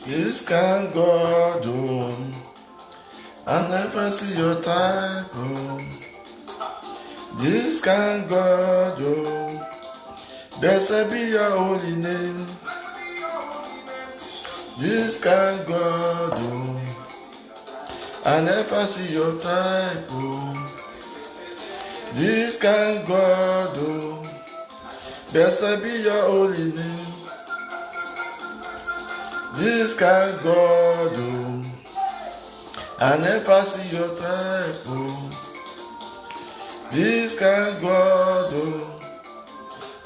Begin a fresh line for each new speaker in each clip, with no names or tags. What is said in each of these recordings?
This can God do. I never see your type. This can God do. Blessed be your holy name. This can God do. I never see your type. This can God do. Blessed be your holy name. This can God do. I never see your type. This can God do.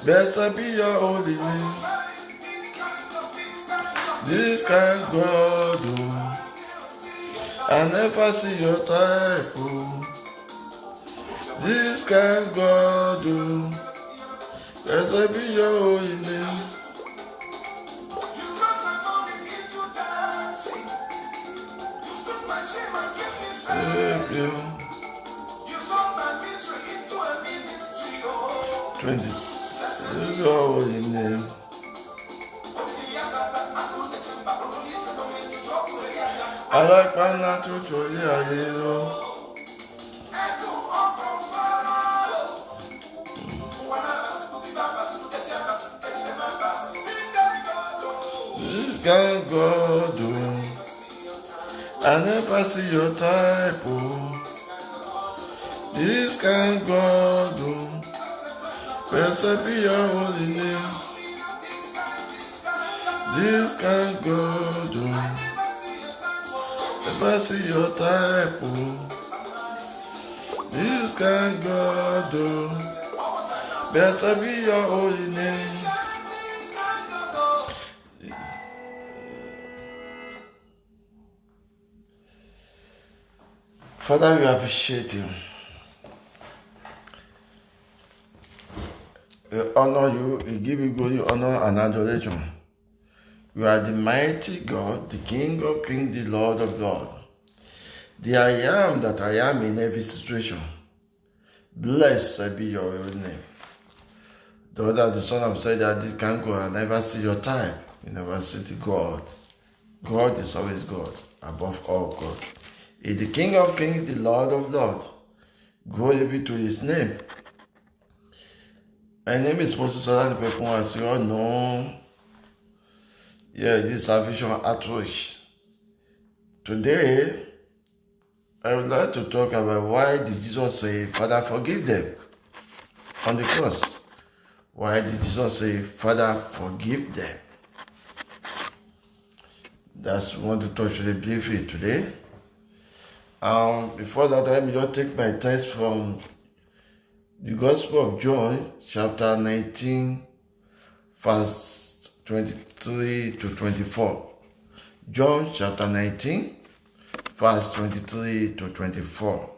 Blessed be your holy name. This can God do. I never see your type. This can God do. Blessed be your holy name. Save you. 20. This is your holy name. Alápàlà tó torí ayé lọ. This can God do. I never see your type. This can God do. Blessed be your holy name. This can God do. Never see your type. This can God do. Blessed be your holy name. Father, we appreciate you. We honor you. We give you glory, honor, and adoration. You are the mighty God, the King of kings, the Lord of lords. The I am that I am in every situation. Blessed be your holy name. Though that the Son of said that this can go, I never see your time. You never see the God. God is always God, above all God. He is the King of kings, the Lord of lords. Glory be to his name. My name is Moses Olanipekun, as you all know. This is Salvation Outreach. Today, I would like to talk about why did Jesus say, Father, forgive them on the cross. Why did Jesus say, Father, forgive them? That's what I want to touch really briefly today. Before that, let me just take my text from the Gospel of John, chapter 19, verse 23 to 24. John chapter 19, verse 23 to 24.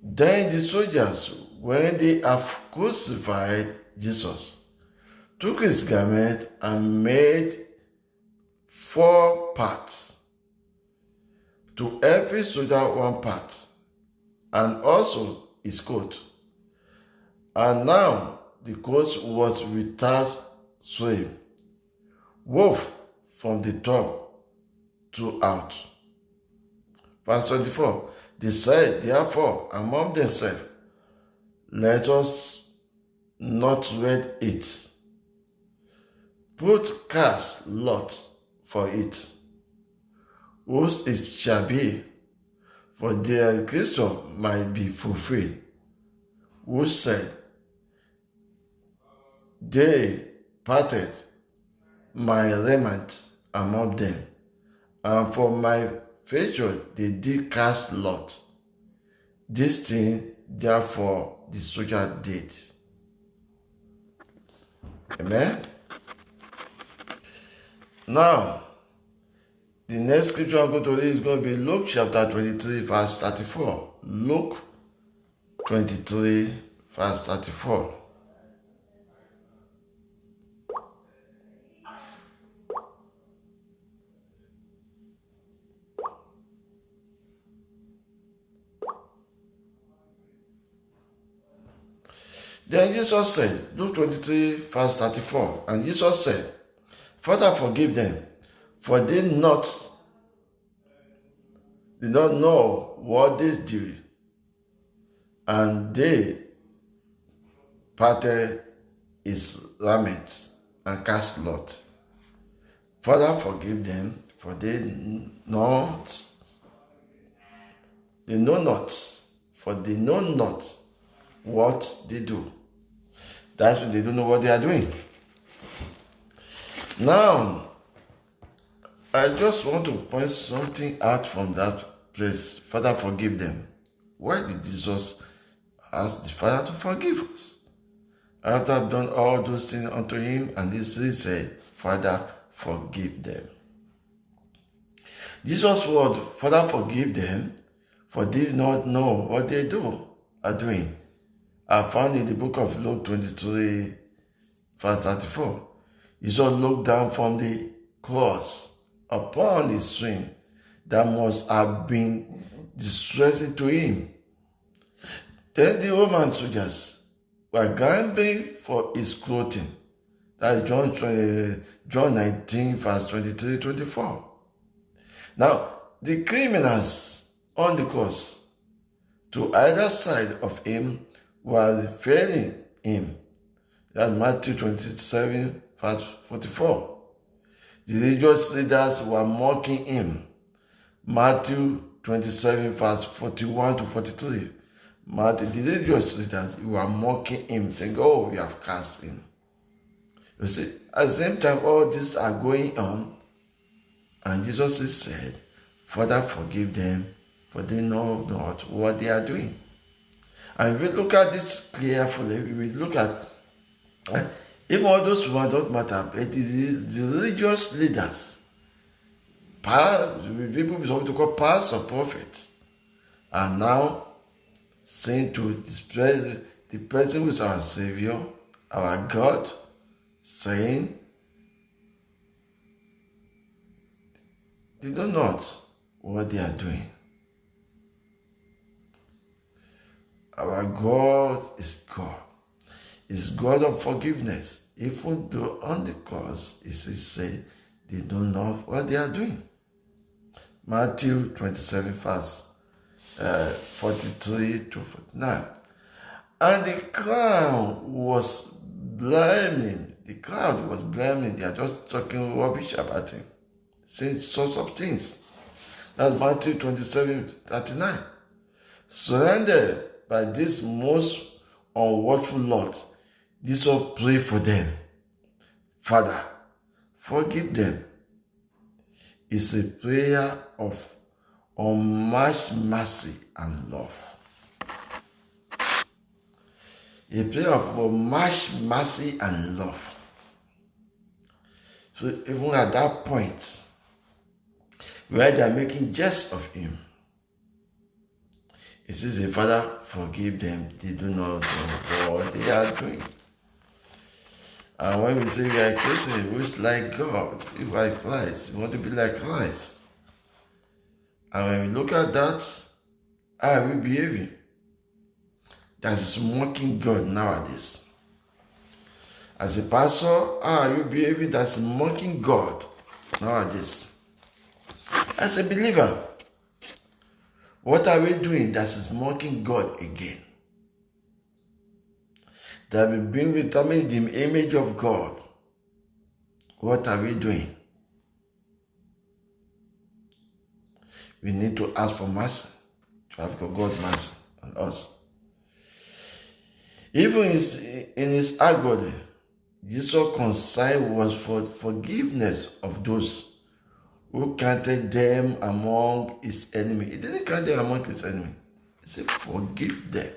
Then the soldiers, when they have crucified Jesus, took his garment and made 4 parts. To every soldier 1 part, and also his coat. And now the coat was without seam, wove from the top throughout. Verse 24. They said, therefore, among themselves, let us not rend it, but cast lot for it, whose it shall be, for their Christ might be fulfilled, who said, they parted my raiment among them, and for my vesture they did cast lot. This thing, therefore, the soldier did. Amen? Now, the next scripture I'm going to read is going to be Luke chapter 23, verse 34. Luke 23, verse 34. Then Jesus said, Luke 23, verse 34, and Jesus said, Father, forgive them, for they did not know what they do. And they parted his raiment and cast lot. Father, forgive them, for they know not what they do. That's when they don't know what they are doing. Now, I just want to point something out from that place. Father, forgive them. Why did Jesus ask the Father to forgive us? After I've done all those things unto him, and he said, Father, forgive them. Jesus' word, Father, forgive them, for they do not know what they are doing, are found in the book of Luke 23, verse 34. Jesus looked down from the cross upon his sin that must have been distressing to him. Then the Roman soldiers were grabbing for his clothing. That's John 19, verse 23-24. Now, the criminals on the cross to either side of him were failing him. That's Matthew 27, verse 44. The religious leaders were mocking him. Matthew 27, verse 41-43. The religious leaders were mocking him, saying, oh, we have cast him. You see, at the same time, all these are going on, and Jesus said, Father, forgive them, for they know not what they are doing. And if we look at this carefully, we look at, even all those who don't matter, but the religious leaders, people we to call pastors or prophets, are now saying to the person who is our Savior, our God, saying, they know not what they are doing. Our God is God. He's God of forgiveness. Even though on the cross, he said, they don't know what they are doing. Matthew 27, verse 43-49. And the crowd was blaming. They are just talking rubbish about him, saying sorts of things. That's Matthew 27:39. Surrounded by this most unwatchful lot, Jesus prayed for them. Father, forgive them. It's a prayer of unmatched mercy and love. A prayer of unmatched mercy and love. So even at that point, where they are making jest of him, it says, Father, forgive them. They do not know what they are doing. And when we say we are Christians, who is like God, you are like Christ, you want to be like Christ. And when we look at that, how are we behaving? That is mocking God nowadays. As a pastor, how are you behaving? That's mocking God nowadays. As a believer, what are we doing that is mocking God again? That will bring determine the image of God. What are we doing? We need to ask for mercy, to have God's mercy on us. Even in his agony, Jesus' concern was for forgiveness of those who counted them among his enemies. He didn't count them among his enemies. He said, forgive them.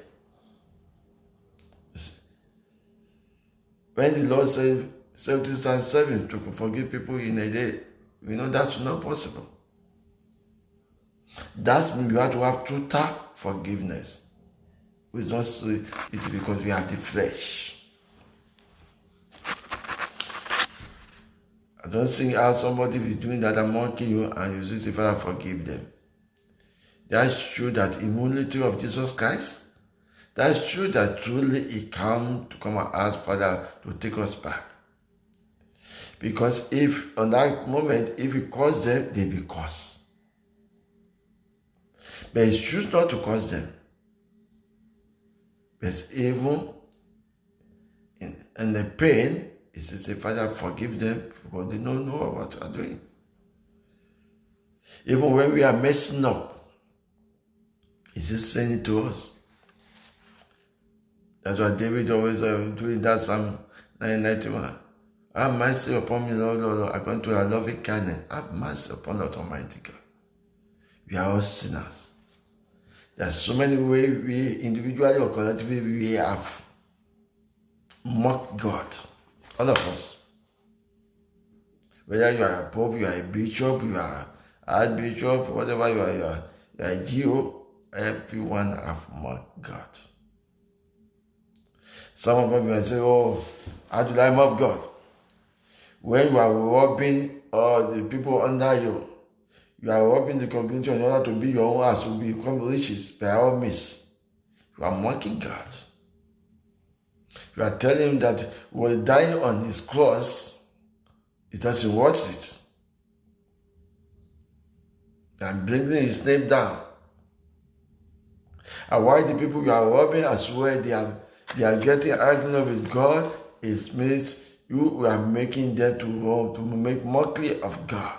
When the Lord said 70 times 7 to forgive people in a day, we know that's not possible. That means we have to have total forgiveness. It's not so easy because we have the flesh. I don't think how somebody is doing that and mocking you and you say, Father, forgive them. That's true that immunity of Jesus Christ. That's true that truly he came to come and ask Father to take us back. Because if on that moment, if you curse them, they be cursed. But you choose not to curse them. But even in the pain, he says, Father, forgive them because they don't know what they are doing. Even when we are messing up, he says, saying it to us. That's why David always doing that Psalm 91. Have mercy upon me, Lord, Lord, according to thy loving kindness. Have mercy upon us, Almighty God. We are all sinners. There are so many ways we individually or collectively we have mocked God. All of us. Whether you are a pope, you are a bishop, you are archbishop, whatever you are a GO, everyone have mocked God. Some of them will say, oh, how do I mock God? When you are robbing all the people under you, you are robbing the congregation in order to be your own house, to become riches by all means. You are mocking God. You are telling him that when dying on his cross, it doesn't worth it. And bringing his name down. And why the people you are robbing as well, they are getting argument with God, it means you are making them to make mockery of God.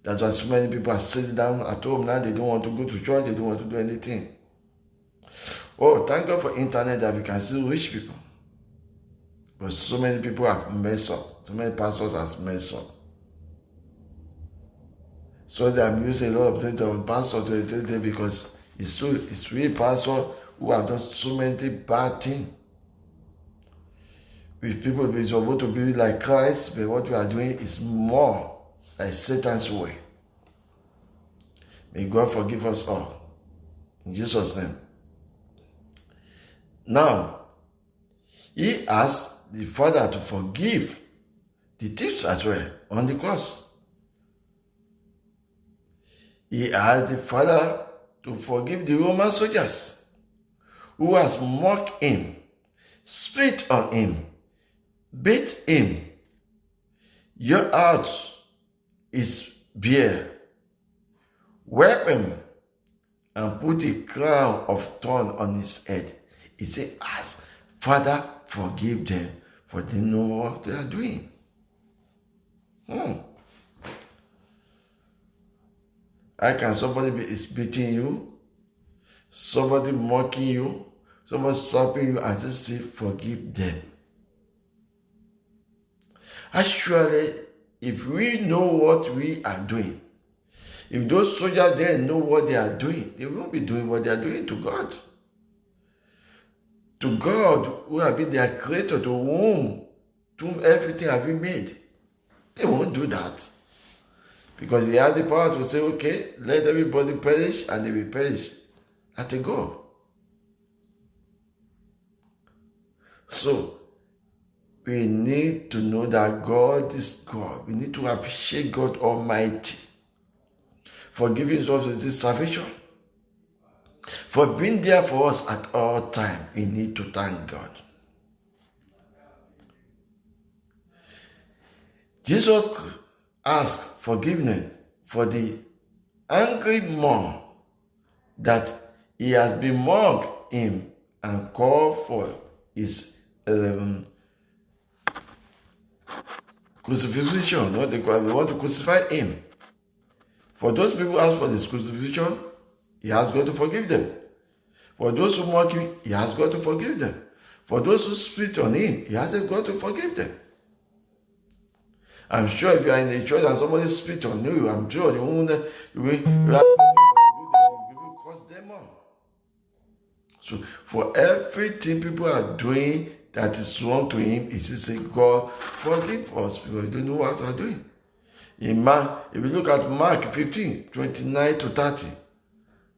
That's why so many people are sitting down at home now. They don't want to go to church. They don't want to do anything. Oh, thank God for internet that we can still reach people. But so many people have messed up. So many pastors have messed up. So they are using a lot of things on pastors today because it's really pastors who have done so many bad things. With people being supposed to be like Christ, but what we are doing is more like Satan's way. May God forgive us all. In Jesus' name. Now, he asked the Father to forgive the thieves as well on the cross. He asked the Father to forgive the Roman soldiers who has mocked him, spit on him, beat him. Your heart is bare. Whip him and put a crown of thorn on his head. He said, ask, Father, forgive them, for they know what they are doing. How can somebody be beating you, somebody mocking you, somebody stopping you, and just say, forgive them? Actually, if we know what we are doing, if those soldiers there know what they are doing, they won't be doing what they are doing to God. To God, who has been their creator, to whom everything has been made. They won't do that. Because he has the power to say, okay, let everybody perish, and they will perish at a go. So, we need to know that God is God. We need to appreciate God Almighty for giving us this salvation, for being there for us at all times. We need to thank God. Jesus asked forgiveness for the angry man that he has been mocked him and called for his crucifixion. What they want to crucify him. For those people who ask for this crucifixion, he has got to forgive them. For those who mock him, he has got to forgive them. For those who spit on him, he has got to forgive them. I'm sure if you are in a church and somebody spit on you, I'm sure you will curse them on. So for everything people are doing that is wrong to him, he says, God, forgive us because we don't know what we are doing. In Mark, if you look at Mark 15, 29 to 30.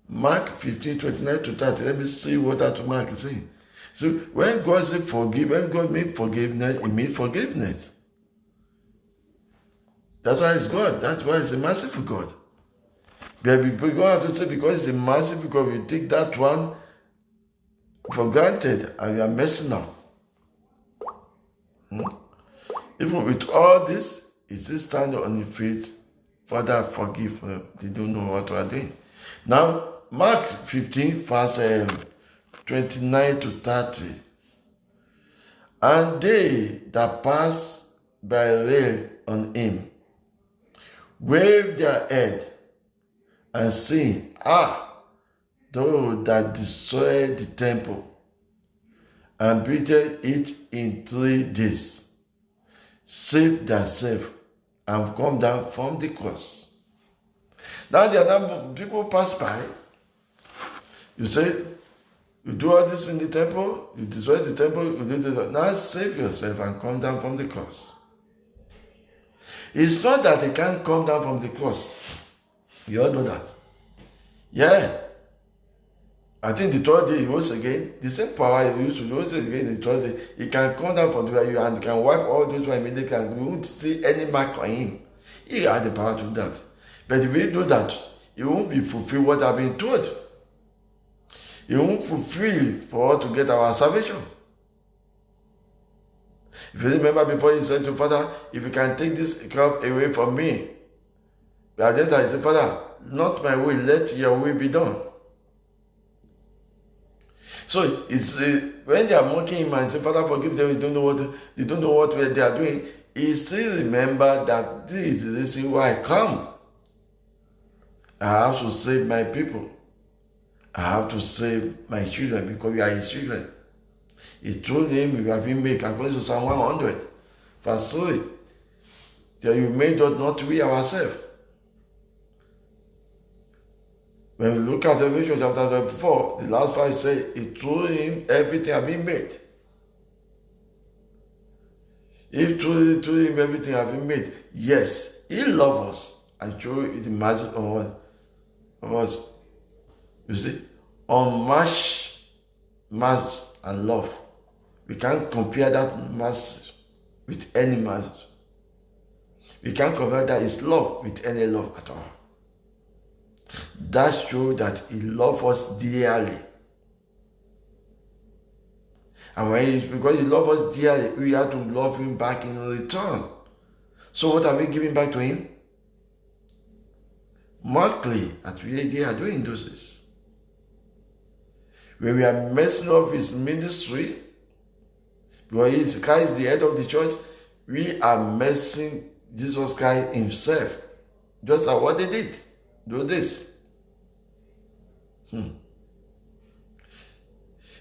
Mark 15, 29 to 30. Let me see what that Mark is saying. So when God said forgive, when God made forgiveness, it means forgiveness. That's why it's God. That's why it's a merciful God. But we go out to say because it's a merciful God, we take that one for granted and we are messing up. Even with all this, he still stand on his feet. Father, forgive them. They don't know what we are doing. Now, Mark 15, verse 29 to 30. And they that passed by rail on him waved their head and saying, thou that destroyed the temple and built it in 3 days, save thyself and come down from the cross. Now the other people pass by. You say, you do all this in the temple, you destroy the temple, you do this. Now save yourself and come down from the cross. It's not that they can't come down from the cross. You all know that. Yeah. I think the third day he rose again. The same power he used to rose again the third day. He can come down from the ground and can wipe all those who are immediately and we won't see any mark on him. He had the power to do that. But if we do that, he won't be fulfilled what I've been told. He won't fulfill for us to get our salvation. If you remember before he said to Father, if you can take this cup away from me. But at that time he said, Father, not my will, let your will be done. So it's when they are mocking him and say, Father, forgive them, they don't know what they are doing. He still remember that this is the reason why I come. I have to save my people. I have to save my children because we are his children. He told him we have been made according to Psalm 100, verse 3. That you made us not we ourselves. When we look at Revelation chapter 4, the last verse says, he told him everything had been made. If truly told him everything had been made, yes, he loves us and showed the mercy of us. You see, unmatched mercy and love. We can't compare that mercy with any mercy. We can't compare that his love with any love at all. That shows that he loves us dearly. And because he loves us dearly, we have to love him back in return. So what are we giving back to him? Markedly, that they are doing this. When we are messing up his ministry, because Christ is the head of the church, we are messing Jesus Christ himself. Just like what they did. Do this.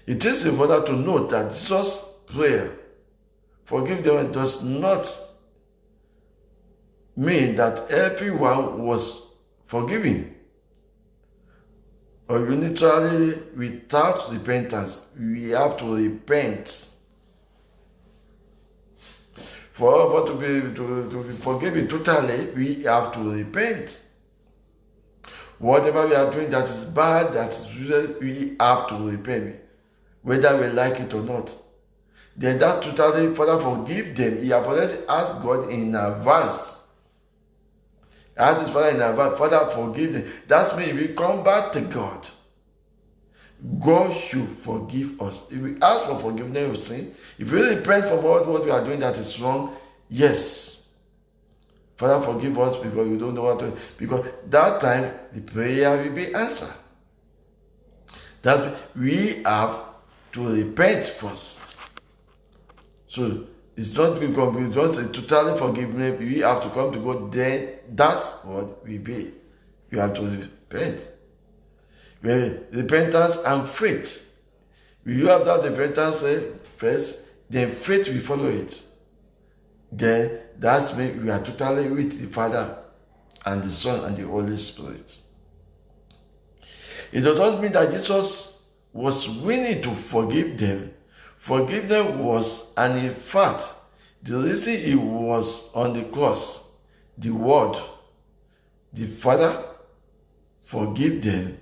It is important to note that Jesus' prayer, forgive them, does not mean that everyone was forgiven. Or unilaterally, without repentance, we have to repent. For to be forgiven totally, we have to repent. Whatever we are doing that is bad, we have to repent, whether we like it or not. Then that totally, Father, forgive them. He has already asked God in advance. Ask his Father in advance, Father, forgive them. That's means if we come back to God, God should forgive us. If we ask for forgiveness of sin, if we repent from what we are doing that is wrong, yes. Father, forgive us because we don't know what to do. Because that time, the prayer will be answered. That we have to repent first. So, it's not because we just totally forgiveness, we have to come to God, then that's what we be. We have to repent. Repentance and faith. We have that repentance first, then faith will follow it. Then that means we are totally with the Father and the Son and the Holy Spirit. It does not mean that Jesus was willing to forgive them. Forgiveness was, and in fact, the reason he was on the cross, the word, the Father, forgive them,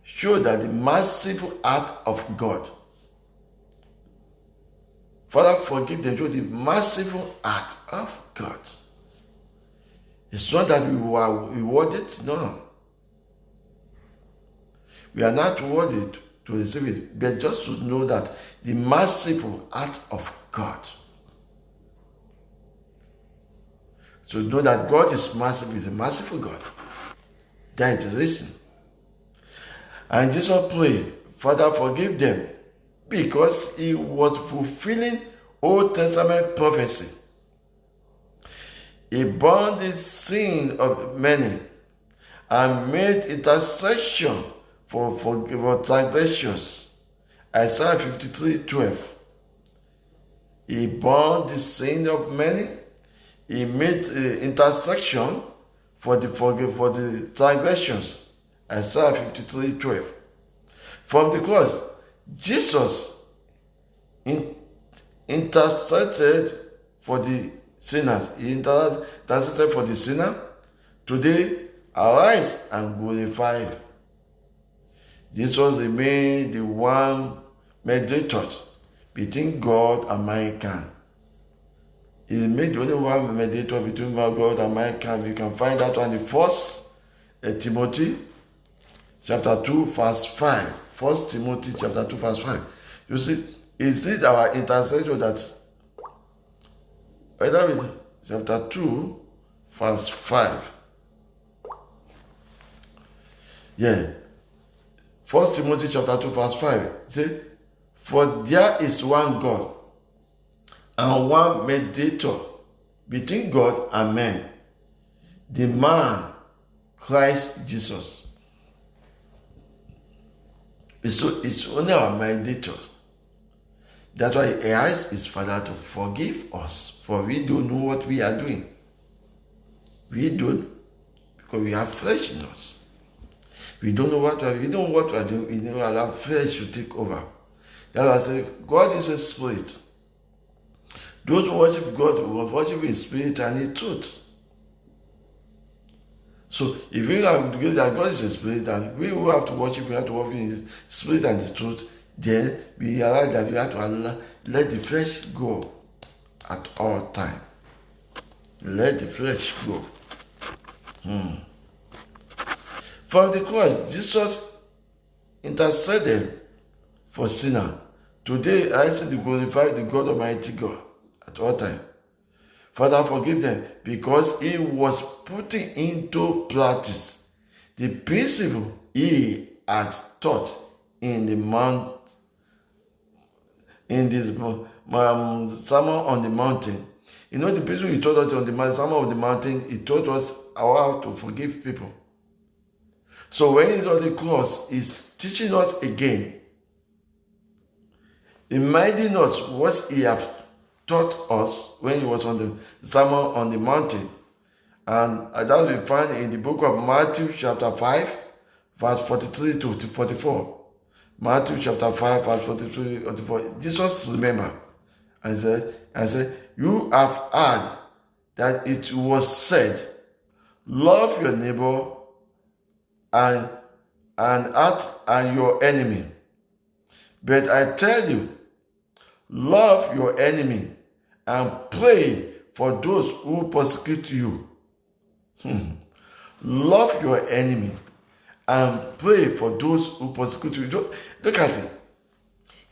showed that the merciful heart of God. Father, forgive them, show the merciful heart of God. It's not that we were rewarded, no. We are not rewarded to receive it, but just to know that the merciful heart of God. So know that God is merciful, is a merciful God. That is the reason. And Jesus prayed, Father, forgive them, because he was fulfilling Old Testament prophecy. He bore the sin of many and made intercession for transgressions. Isaiah 53:12. He bore the sin of many. He made intercession for the transgressions. Isaiah 53:12. From the cross, Jesus interceded for the sinners. He interceded for the sinner. Today, arise and glorify. Jesus remained the one mediator between God and mankind. He remained the only one mediator between God and mankind. You can find that on the 1 Timothy chapter 2 verse 5. 1 Timothy chapter 2 verse 5. You see, is it our intercession that chapter 2 verse 5. Yeah. 1 Timothy chapter 2 verse 5. See, for there is one God and one mediator between God and men, the man Christ Jesus. So it's only our mediator. That's why he asked his Father to forgive us, for we don't know what we are doing. We don't, because we have flesh in us. We don't know what we are doing. We don't allow flesh to take over. That's why I say God is a spirit. Those who worship God will worship in spirit and in truth. So if we are together that God is a spirit and we who have to worship, we have to worship in the spirit and the truth, then we realize that we have to let the flesh go at all time. Let the flesh go. From the cross, Jesus interceded for sinners. Today, I say to glorify the God Almighty God at all time. Father, forgive them, because he was putting into practice the principle he had taught in the mount, in this Sermon on the Mountain. You know, the principle he taught us on the Sermon on the Mountain, he taught us how to forgive people. So when he's on the cross, he's teaching us again, reminding us what he has taught us when he was on the Sermon on the Mountain. And that we find in the book of Matthew chapter 5, verse 43 to 44. Matthew chapter 5, verse 43 to 44. Jesus remembered and said, you have heard that it was said, love your neighbor and your enemy. But I tell you, love your enemy and pray for those who persecute you. Love your enemy and pray for those who persecute you. Look at it.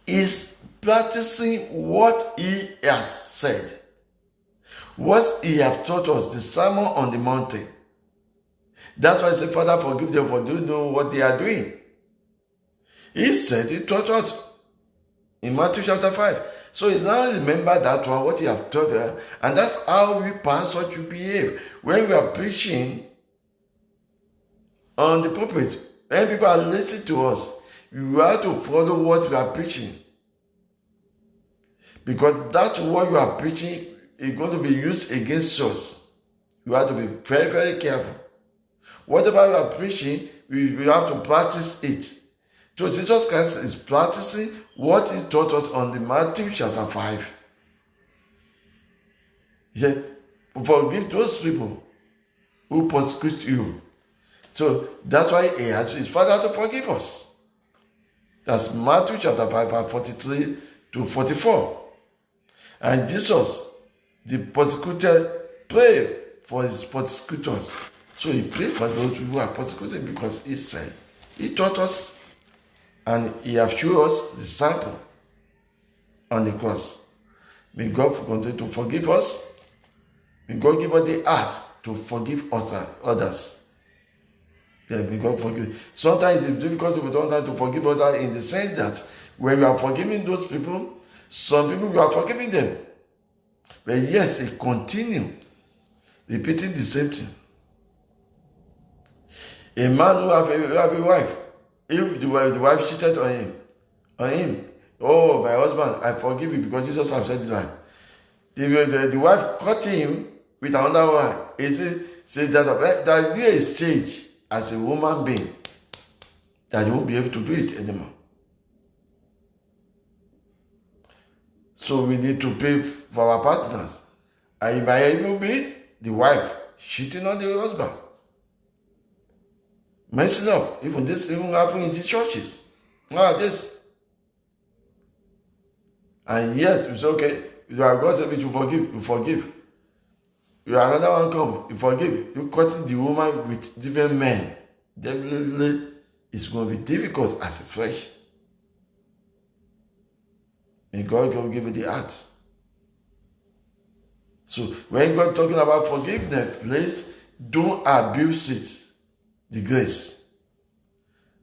He's practicing what he has said. What he has taught us, the Sermon on the Mountain. That's why I say, Father, forgive them, for they don't know what they are doing. He said, he taught us in Matthew chapter 5. So he now remember that one, what he has taught us, and that's how we pastors should behave. When we are preaching on the pulpit, when people are listening to us, we have to follow what we are preaching. Because that's what you are preaching is going to be used against us. You have to be very, very careful. Whatever we are preaching, we have to practice it. So Jesus Christ is practicing what he taught us on the Matthew chapter 5. He said, forgive those people who persecute you. So that's why he asked his Father to forgive us. That's Matthew chapter 5, verse 43 to 44. And Jesus, the persecutor, prayed for his persecutors. So he prayed for those who are persecuted, because he said, he taught us and he has shown us the sample on the cross. May God continue to forgive us. May God give us the heart to forgive others. Yes, may God forgive. Sometimes it's difficult to forgive others in the sense that when you are forgiving those people, some people you are forgiving them. But yes, they continue repeating the same thing. A man who have a wife, if the wife cheated on him, oh, my husband, I forgive you because Jesus has said that. The wife caught him with another one. He said that there will be a stage as a woman being that you won't be able to do it anymore. So we need to pray for our partners. And it might even be the wife cheating on the husband. Messing up. Even this even happen in the churches. This. And yes, it's okay. You are God said you forgive. You forgive. You are another one come. You forgive. You cutting the woman with different men. Definitely, it's going to be difficult as a flesh. May God give you the heart. So when God talking about forgiveness, please don't abuse it, the grace.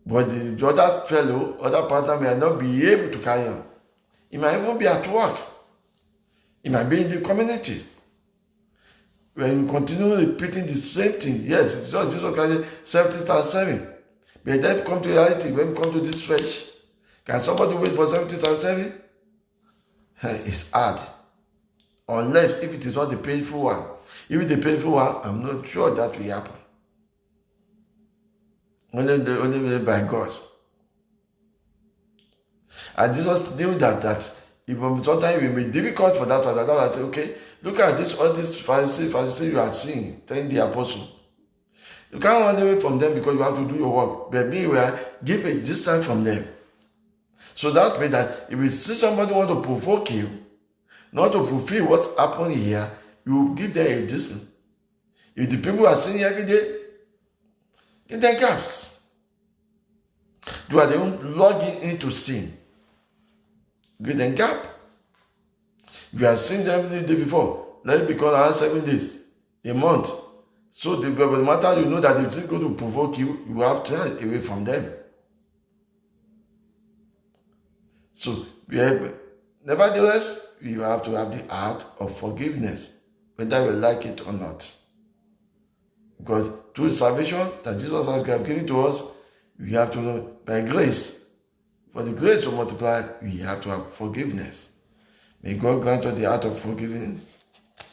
But the other fellow, other partner may not be able to carry on. It might even be at work. It might be in the community. When you continue repeating the same thing, yes, it's just Jesus Christ 70,000. But then come to reality, when you come to this flesh, can somebody wait for 70,000? It's hard. Unless if it is not the painful one. If it's the painful one, I'm not sure that will happen. Only by God. And Jesus knew that even sometimes it may be difficult for that one. That one say, okay, look at this, all these Pharisees you are seeing, telling the apostle. You can't run away from them because you have to do your work. But meanwhile, give a distance from them. So that means that if you see somebody want to provoke you, not to fulfill what's happening here, you give them a distance. If the people are sinning every day, give them gaps. You are the one logging into sin. Give them gap. If you have sinned every day before, let it become around 7 days, a month. So the matter you know that if it's going to provoke you, you have to turn away from them. So nevertheless, you have to have the heart of forgiveness, whether we like it or not. Because through salvation that Jesus has given to us, we have to know by grace. For the grace to multiply, we have to have forgiveness. May God grant us the heart of forgiving.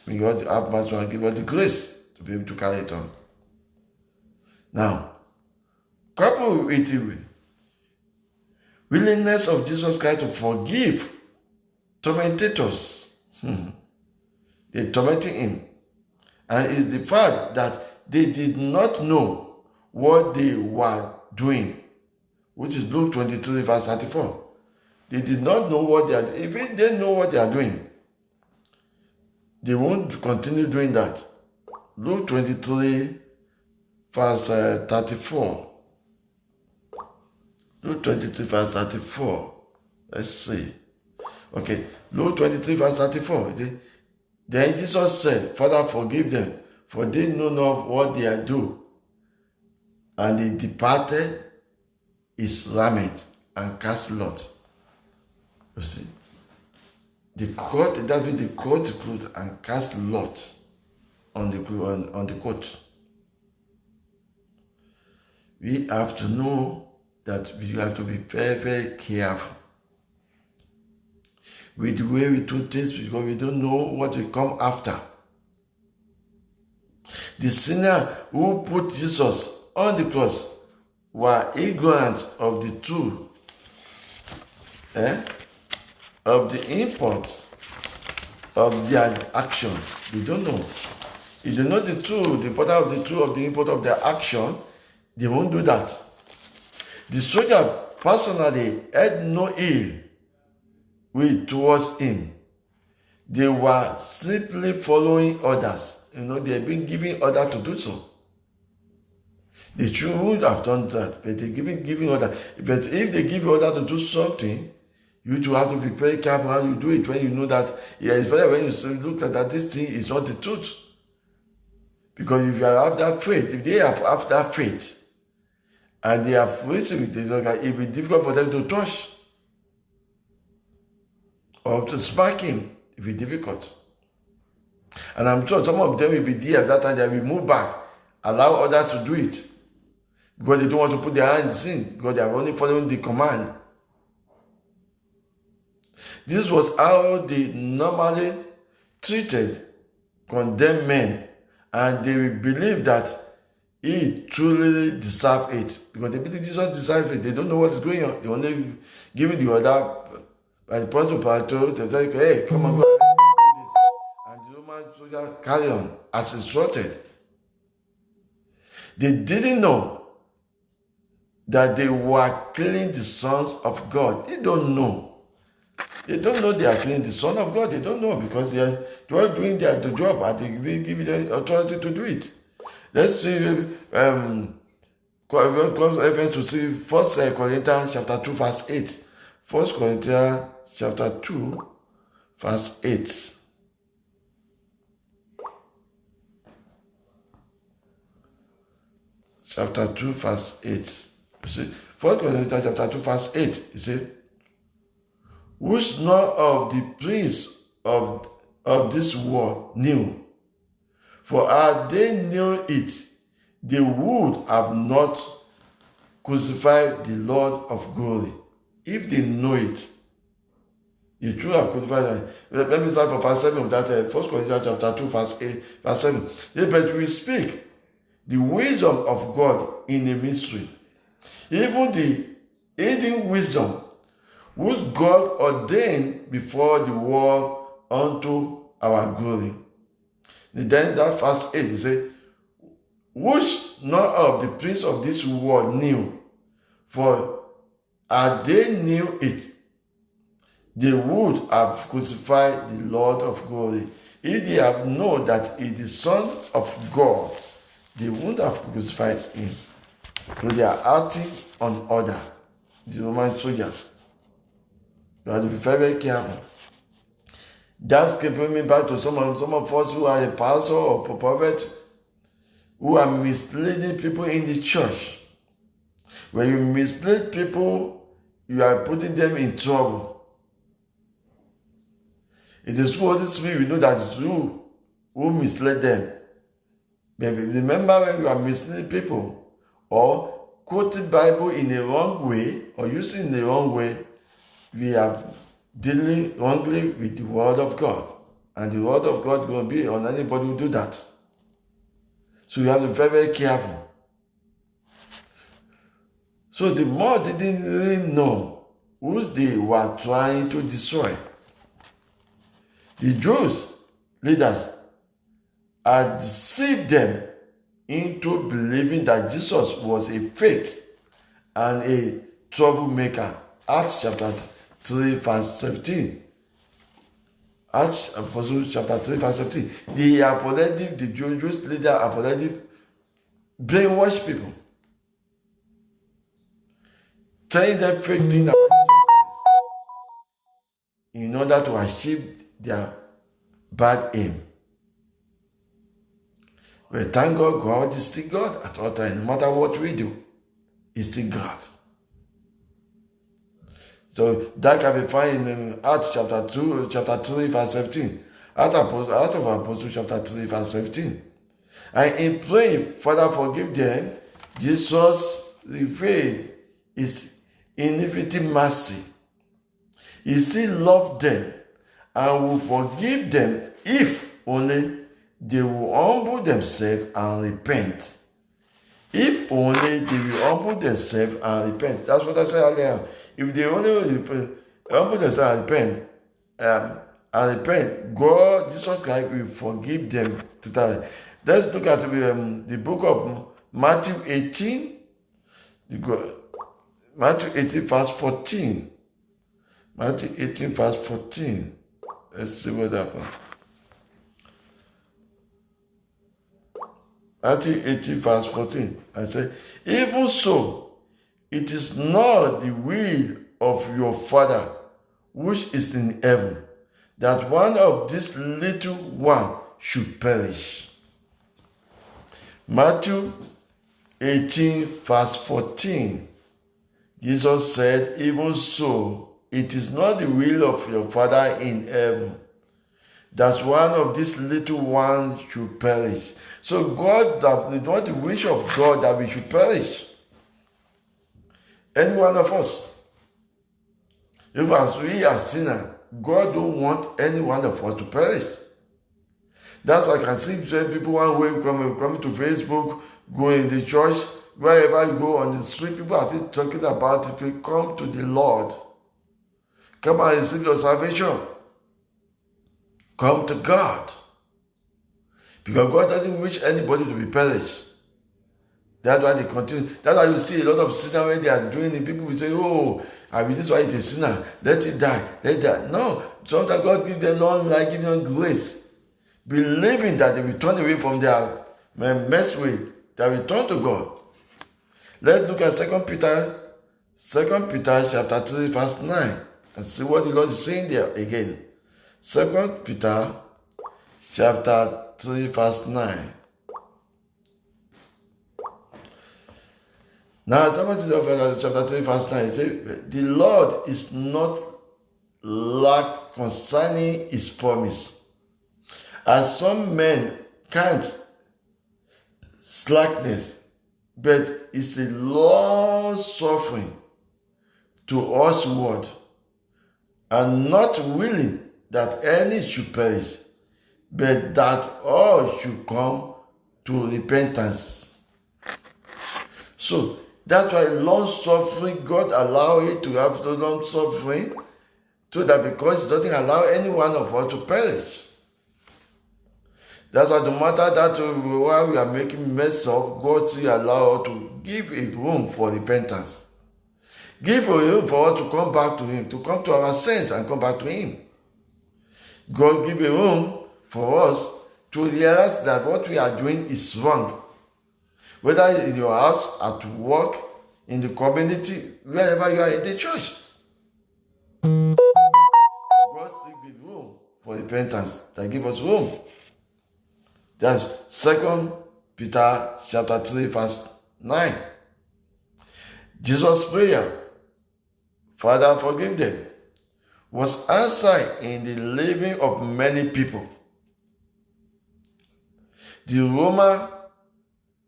May God have mercy and give us the grace to be able to carry it on. Now, coupled with the willingness of Jesus Christ to forgive tormentators. They tormenting him. And it's the fact that they did not know what they were doing, which is Luke 23 verse 34. They did not know what they are doing. If they know what they are doing, they won't continue doing that. Luke 23 verse 34. Luke 23 verse 34. Let's see. Okay, Luke 23 verse 34. Then Jesus said, Father, forgive them, for they know not what they are doing. And they departed his raiment and cast lot. You see, the coat, that means the coat clothes and cast lot on the coat. We have to know that we have to be very, very careful with the way we do things because we don't know what will come after. The sinner who put Jesus on the cross were ignorant of the truth, of the import of their action. They don't know. If they know the truth, the important of the truth of the import of their action, they won't do that. The soldier personally had no ill will towards him. They were simply following orders. They have been giving orders to do so. They should have done that, but they're giving order. But if they give order to do something, you do have to be very careful how you do it when you know that, especially when you look at that this thing is not the truth. Because if you have that faith, if they have that faith, and they have received it, it will be difficult for them to touch or to smack him. It will be difficult. And I'm sure some of them will be there at that time. They will move back, allow others to do it, because they don't want to put their hands in, because they are only following the command. This was how they normally treated condemned men, and they will believe that he truly deserved it, because they believe Jesus deserves it. They don't know what's going on. They only giving the order by the Pontius Pilate to say, hey, come on, go ahead, do this. And the Roman soldier carry on as instructed. They didn't know that they were killing the sons of God. They don't know. They don't know they are killing the Son of God. They don't know, because they are doing their job, and they give them authority to do it. Let's see reference to see 1 Corinthians chapter 2 verse 8. 1 Corinthians chapter 2 verse 8. Chapter 2 verse 8. You see, 1 Corinthians chapter 2 verse 8. You see, which none of the priests of this world knew. For had they knew it, they would have not crucified the Lord of glory. If they know it, they should have crucified him. Let me start from verse 7 of that 1 Corinthians chapter 2, verse 8, verse 7. But we speak the wisdom of God in a mystery, even the hidden wisdom which God ordained before the world unto our glory. And then that verse 8, he said, which none of the princes of this world knew, for had they knew it, they would have crucified the Lord of glory. If they have known that he is the Son of God, they wouldn't have crucified him. So they are acting on order, the Roman soldiers. You have to be very, very careful. That can bring me back to some of us who are a pastor or a prophet who are misleading people in the church. When you mislead people, you are putting them in trouble. It is through Holy Spirit we know that it's you who misled them. But remember, when you are misleading people or quoting Bible in the wrong way or using the wrong way, we are dealing wrongly with the Word of God. And the Word of God will be on anybody who do that. So you have to be very, very careful. So the more they didn't really know who they were trying to destroy. The Jews leaders had deceived them into believing that Jesus was a fake and a troublemaker. Acts chapter 3 verse 17. Acts Apostle chapter 3 verse 17. The Jewish leaders have already brainwashed people, telling them fake things about Jesus in order to achieve their bad aim. But thank God, God is still God at all times. No matter what we do, He's still God. So that can be found in Acts chapter 3, verse 17. Out of Apostles chapter 3, verse 17. And in praying, Father, forgive them, Jesus revealed His infinite mercy. He still loves them and will forgive them if only they will humble themselves and repent. If only they will humble themselves and repent. That's what I said earlier. If they only humble themselves and repent, God, Jesus Christ, will forgive them totally. Let's look at the book of Matthew 18. Matthew 18, verse 14. Matthew 18, verse 14. Let's see what happened. Matthew 18, verse 14. I say, even so, it is not the will of your Father which is in heaven, that one of these little one should perish. Matthew 18, verse 14. Jesus said, even so, it is not the will of your Father in heaven that one of these little ones should perish. So God, that it's not the wish of God that we should perish. Any one of us. If as we are sinners, God don't want any one of us to perish. That's why I can see people one way coming to Facebook, going in the church, wherever you go on the street, people are still talking about it. People come to the Lord. Come and receive your salvation. Come to God. Because God doesn't wish anybody to be perished. That's why they continue. That's why you see a lot of sinners when they are doing it. People will say, oh, I mean, this is why it's a sinner. Let it die. Let it die. No. Sometimes God gives them long life, gives them grace. Believing that they will turn away from their mess with, that will turn to God. Let's look at 2 Peter chapter 3, verse 9, and see what the Lord is saying there again. 2 Peter chapter 3, verse 9. Now, 2 Peter chapter 3, verse 9, it says, the Lord is not lack concerning his promise, as some men can't slackness, but it's a long suffering to us word, and not willing that any should perish, but that all should come to repentance. So that's why long suffering, God allow it to have so long suffering, so that because He doesn't allow any one of us to perish. That's why no matter that while we are making mess up, God still allow us to give a room for repentance. Give a room for us to come back to Him, to come to our sense and come back to Him. God give a room for us to realize that what we are doing is wrong. Whether in your house, at work, in the community, wherever you are in the church. God still give room for repentance. That give us room. That's 2 Peter chapter 3, verse 9. Jesus' prayer, Father, forgive them, was answered in the living of many people. The Roman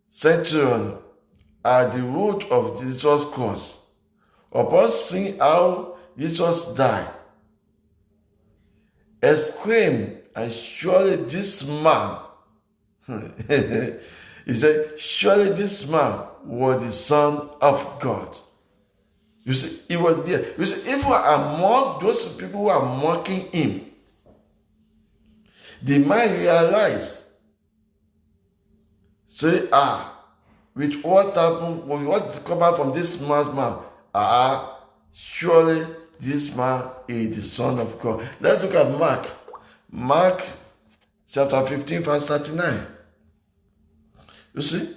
centurion at the root of Jesus' cross, upon seeing how Jesus died, exclaimed, and surely this man, he said, surely this man was the Son of God. You see, he was there. You see, even among those people who are mocking him, the man realized, say, with what happened, with what come out from this man's mouth, surely this man is the Son of God. Let's look at Mark. Mark chapter 15, verse 39. You see,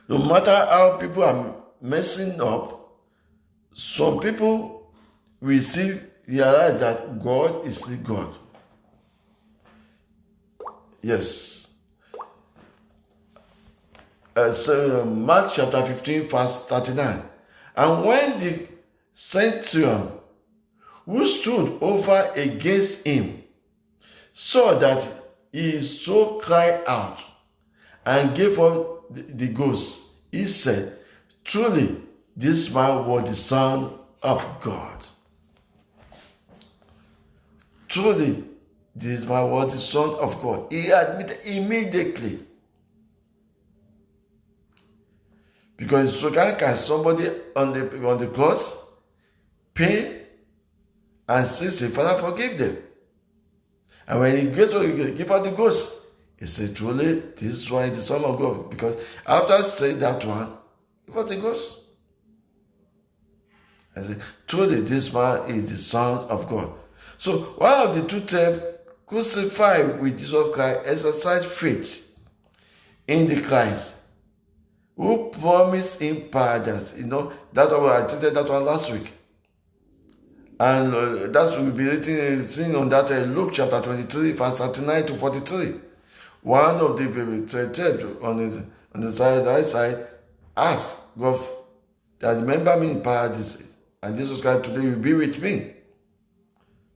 no matter how people are messing up, some people will still realize that God is still God. Yes. So Mark chapter 15, verse 39. And when the centurion who stood over against him saw that he so cried out and gave up the ghost, he said, truly, this man was the Son of God. Truly, this man was the Son of God. He admitted immediately. Because so can somebody on the cross pay and say, Father, forgive them. And when he goes to give out the ghost, he said, truly, this one is the Son of God. Because after saying that one, give out the ghost. I said, truly, this man is the Son of God. So one of the two terms crucified with Jesus Christ exercised faith in the Christ, who promised him paradise. You know, that's why I said that one last week. And that will be written, seen on that Luke chapter 23, verse 39 to 43. One of the church on the side, right side, asked God that remember me in paradise, and Jesus Christ today will be with me.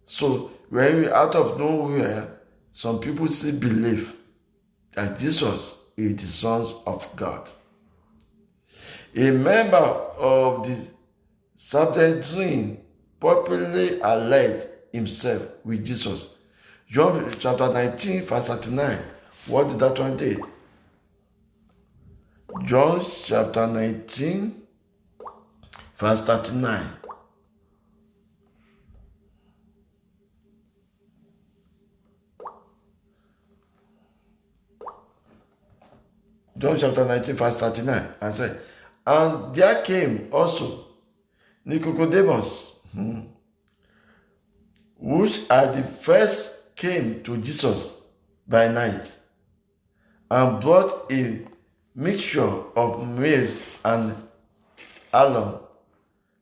So when we out of nowhere, some people still believe that Jesus is the Son of God. A member of the Sanhedrin popularly allied himself with Jesus. John chapter 19, verse 39. What did that one do? John chapter 19, verse 39. John chapter 19, verse 39. I said, and there came also Nicodemus, which at the first came to Jesus by night, and brought a mixture of maize and alum,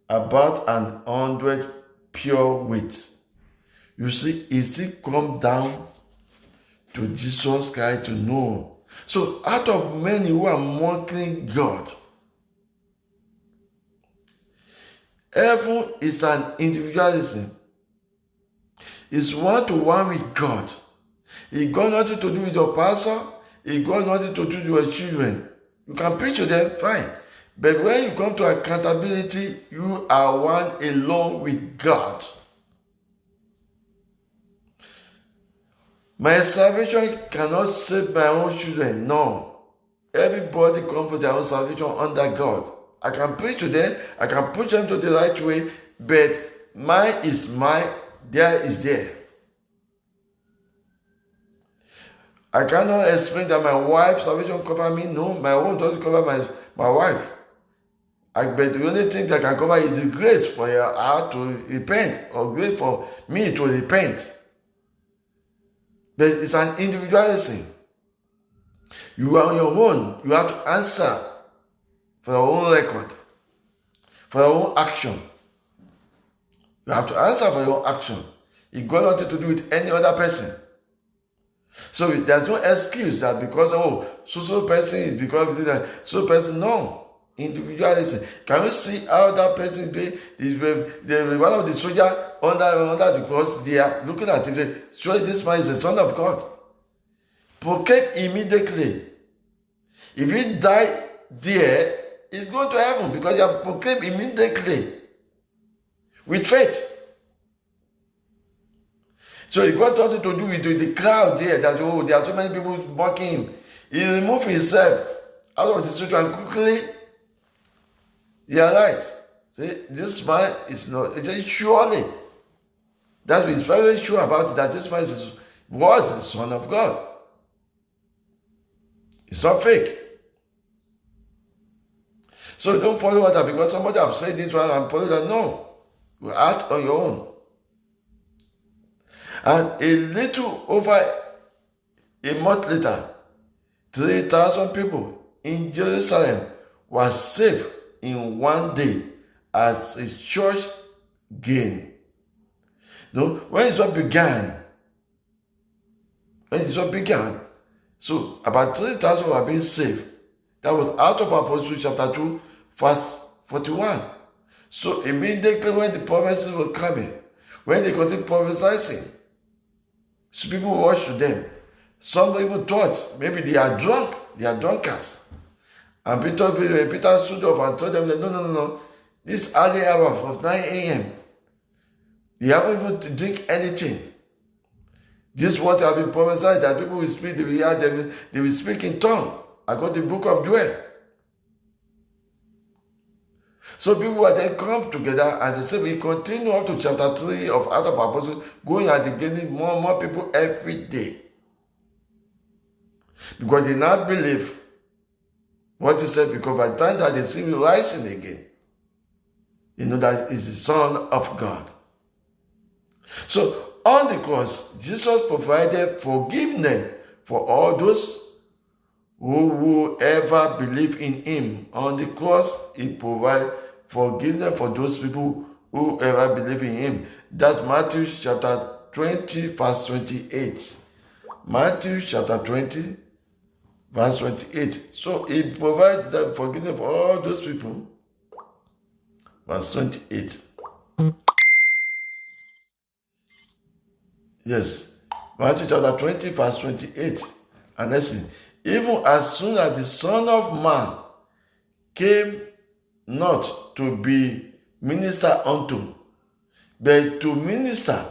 about 100 pure weight. You see, he still come down to Jesus Christ to know. So out of many who are mocking God, heaven is an individualism. It's one-to-one with God. It got nothing to do with your pastor. It got nothing to do with your children. You can preach to them, fine. But when you come to accountability, you are one alone with God. My salvation cannot save my own children. No. Everybody comes for their own salvation under God. I can preach to them. I can push them to the right way. But mine is mine. There is there. I cannot explain that my wife's salvation cover me. No, my own doesn't cover my wife. But the only thing that can cover is the grace for her to repent, or grace for me to repent. But it's an individualism. You are on your own. You have to answer for your own record, for your own action. You have to answer for your own action. It got nothing to do with any other person. So there's no excuse that because, so person is because of that, so person, no. Individualism. Can you see how that person is one of the soldiers under the cross? They are looking at him. Surely this man is the Son of God. Proclaim immediately. If you die there, it's going to heaven because you have proclaimed immediately with faith. So it got nothing to do with the crowd there. That there are so many people mocking him. He removed himself out of the situation and quickly realized, see, this man is not. It says surely. That is very sure about it, that this man was the Son of God. It's not fake. So don't follow that because somebody have said this one and follow that. No. You act on your own. And a little over a month later, 3,000 people in Jerusalem were saved in one day as a church gain. When it all began, so about 3,000 were being saved. That was out of Apostles chapter 2, verse 41. So immediately when the prophecies were coming, when they continued prophesying, so people watched to them. Some even thought maybe they are drunk, they are drunkards. And Peter stood up and told them that no. This early hour of 9 a.m., they haven't even drink anything. This is what have been prophesied, that people will speak, they will speak in tongue. I got the book of Joel. So people will then come together and they say, we continue up to chapter 3 of Acts of Apostles, going and gaining more and more people every day. Because they now believe what he said, because by the time that they see him rising again, they know that he's the Son of God. So on the cross, Jesus provided forgiveness for all those who will ever believe in him. On the cross, he provided forgiveness for those people who ever believe in him. That's Matthew chapter 20, verse 28. Matthew chapter 20, verse 28. So he provides that forgiveness for all those people. Verse 28. Yes. Matthew chapter 20, verse 28. And listen, even as soon as the Son of Man came not to be ministered unto, but to minister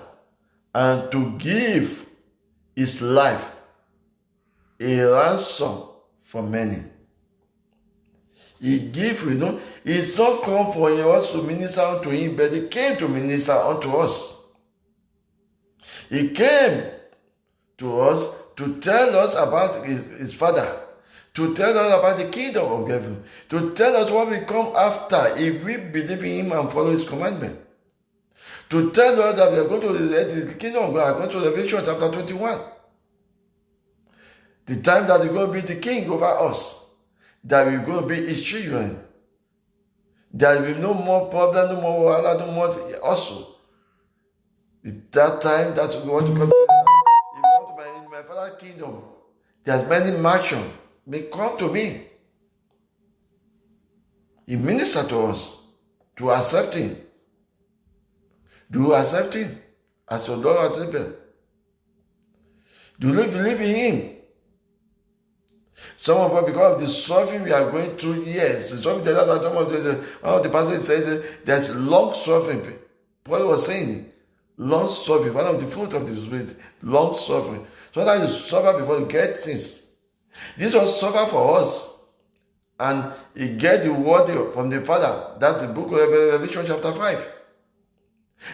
and to give his life a ransom for many. He gave, he's not come for us to minister unto him, but he came to minister unto us. He came to us to tell us about his Father, to tell us about the kingdom of heaven, to tell us what will come after if we believe in him and follow his commandment, to tell us that we are going to the kingdom of God, according to Revelation chapter 21. The time that we're going to be the king over us, that we're going to be his children, there will be no more problem, no more wahala, no more also. It's that time that we want to come to. If you want to be in my Father's kingdom, there's many mansions. May come to me. He ministered to us to accept him. Do you accept him as your Lord and Savior? Do you believe in him? Some of us, because of the suffering we are going through, yes. One of the pastors says there's long suffering. Paul was saying, long suffering, one of the fruit of the Spirit, long suffering. Sometimes you suffer before you get things. This was suffer for us. And he get the word from the Father. That's the book of Revelation chapter 5.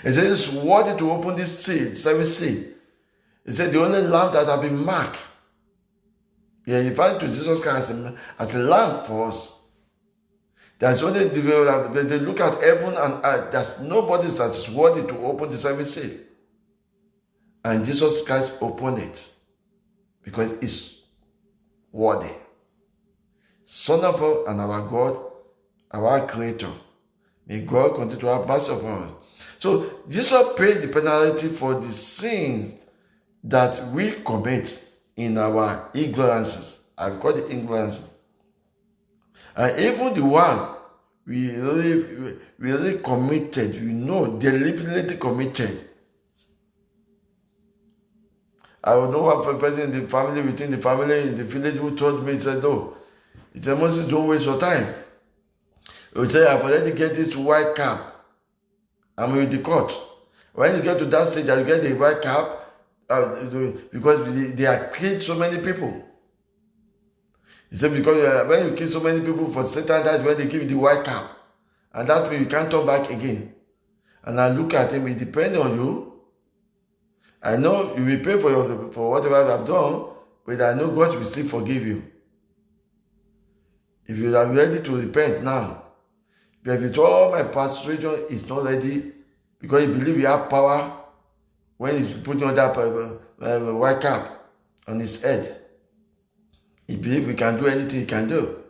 He said it's worthy to open this seal, seven seal. He said the only lamb that have been marked. Yeah, he found to Jesus Christ as a lamb for us. There's only they look at heaven and earth. There's nobody that is worthy to open the seven seal. And Jesus Christ opened it because it's worthy. Son of God and our God, our Creator. May God continue to have mercy upon us. So Jesus paid the penalty for the sins that we commit in our ignorances. I've called it ignorance. And even the one we really committed, deliberately committed. I would know one person in the family, within the family, in the village who told me, he said, no, he said, Moses, don't waste your time. He would say, I've already get this white cap. I'm with the court. When you get to that stage, you get the white cap, because they have killed so many people. He said, because when you kill so many people for Satan, that's when they give you the white cap. And that means you can't turn back again. And I look at him, it depends on you. I know you will pay for whatever you have done, but I know God will still forgive you. If you are ready to repent now, but if all my persuasion is not ready, because you believe you have power, when you put on that white cap on his head, he believes we can do anything he can do.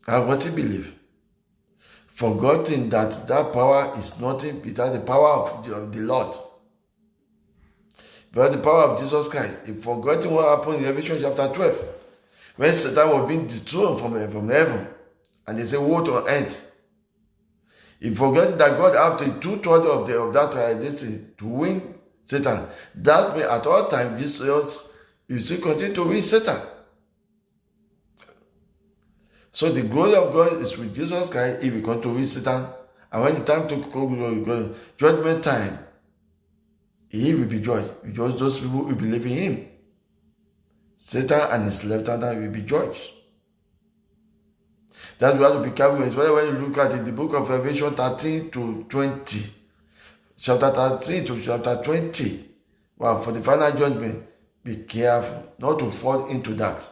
And what he believes? Forgetting that power is nothing without the power of the Lord. But the power of Jesus Christ. He forgetting what happened in Revelation chapter 12. When Satan was being dethroned from heaven. And they say, woe to earth. He forgetting that God after 2/3 of that destiny to win Satan. That means at all times, this you still continue to win Satan. So the glory of God is with Jesus Christ if we continue to win Satan. And when the time to go, judgment time, he will be judged. Because those people who believe in him. Satan and his left-hander will be judged. That's why we have to be careful, especially when you look at it, the book of Revelation 13 to 20. Chapter 13 to chapter 20. Wow, for the final judgment, be careful not to fall into that.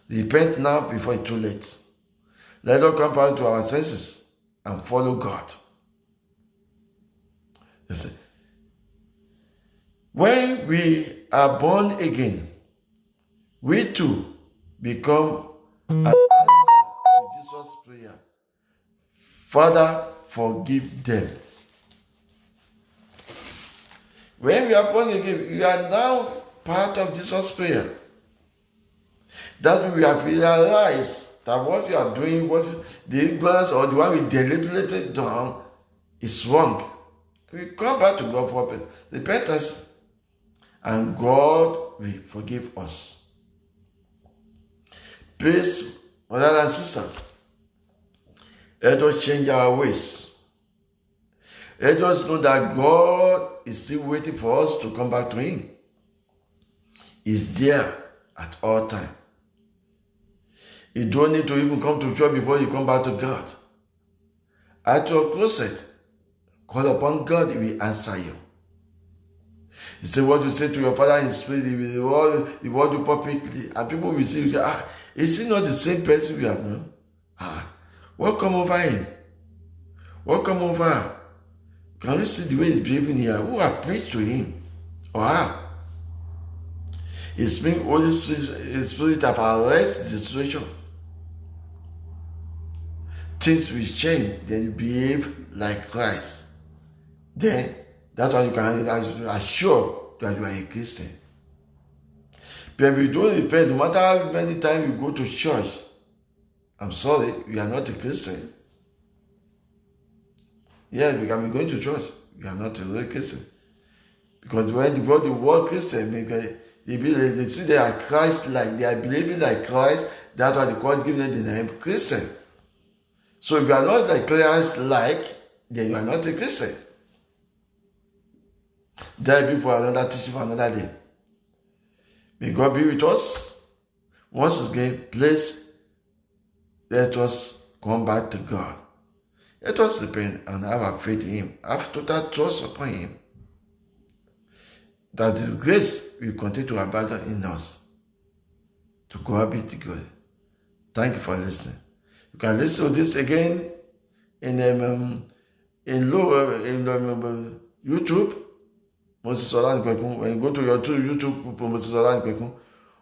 Repent now before it's too late. Let us come back to our senses and follow God. You see, when we are born again, we too become an answer to Jesus' prayer. Father, forgive them. When we are born again, we are now part of Jesus' prayer. That means we have realized that what we are doing, what the ignorance or the one we deliberately done is wrong. We come back to God for repentance, and God will forgive us. Please, brothers and sisters, let us change our ways. Let us know that God is still waiting for us to come back to Him. He's there at all times. You don't need to even come to church before you come back to God. At your closet, call upon God, He will answer you. You say what you say to your Father in spirit, He will reward you publicly. And people will say, is he not the same person we have known? What come over him? What come over her? Can you see the way he's behaving here? Who have preached to him or her? It's been Holy Spirit have arrested the situation. Things will change, then you behave like Christ. Then that's why you can assure that you are a Christian. But if you don't repent, no matter how many times you go to church, I'm sorry, you are not a Christian. Yes, you can be going to church, you are not a real Christian. Because when the word Christian, they see they are Christ-like, they are believing like Christ, that's why God gives them the name Christian. So if you are not like Christ-like, then you are not a Christian. That will be for another teaching for another day. May God be with us. Once again, please let us come back to God. Let us repent and have our faith in Him. Have total trust upon Him. That His grace will continue to abandon in us. To God be the glory. Thank you for listening. You can listen to this again in YouTube. Moses Ola Nipekun. When you go to your YouTube, Moses Ola Nipekun,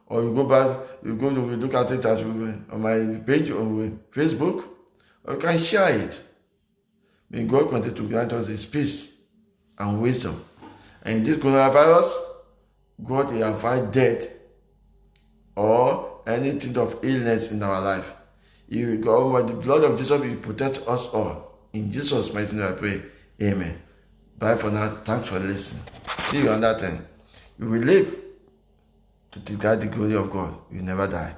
or you go back, you look at it on my page on Facebook, or you can share it. May God continue to grant us His peace and wisdom. And in this coronavirus, God will avoid death or anything of illness in our life. He will go over the blood of Jesus will protect us all. In Jesus' mighty name I pray. Amen. Bye for now. Thanks for listening. See you on that end. You will live to declare the glory of God. You will never die.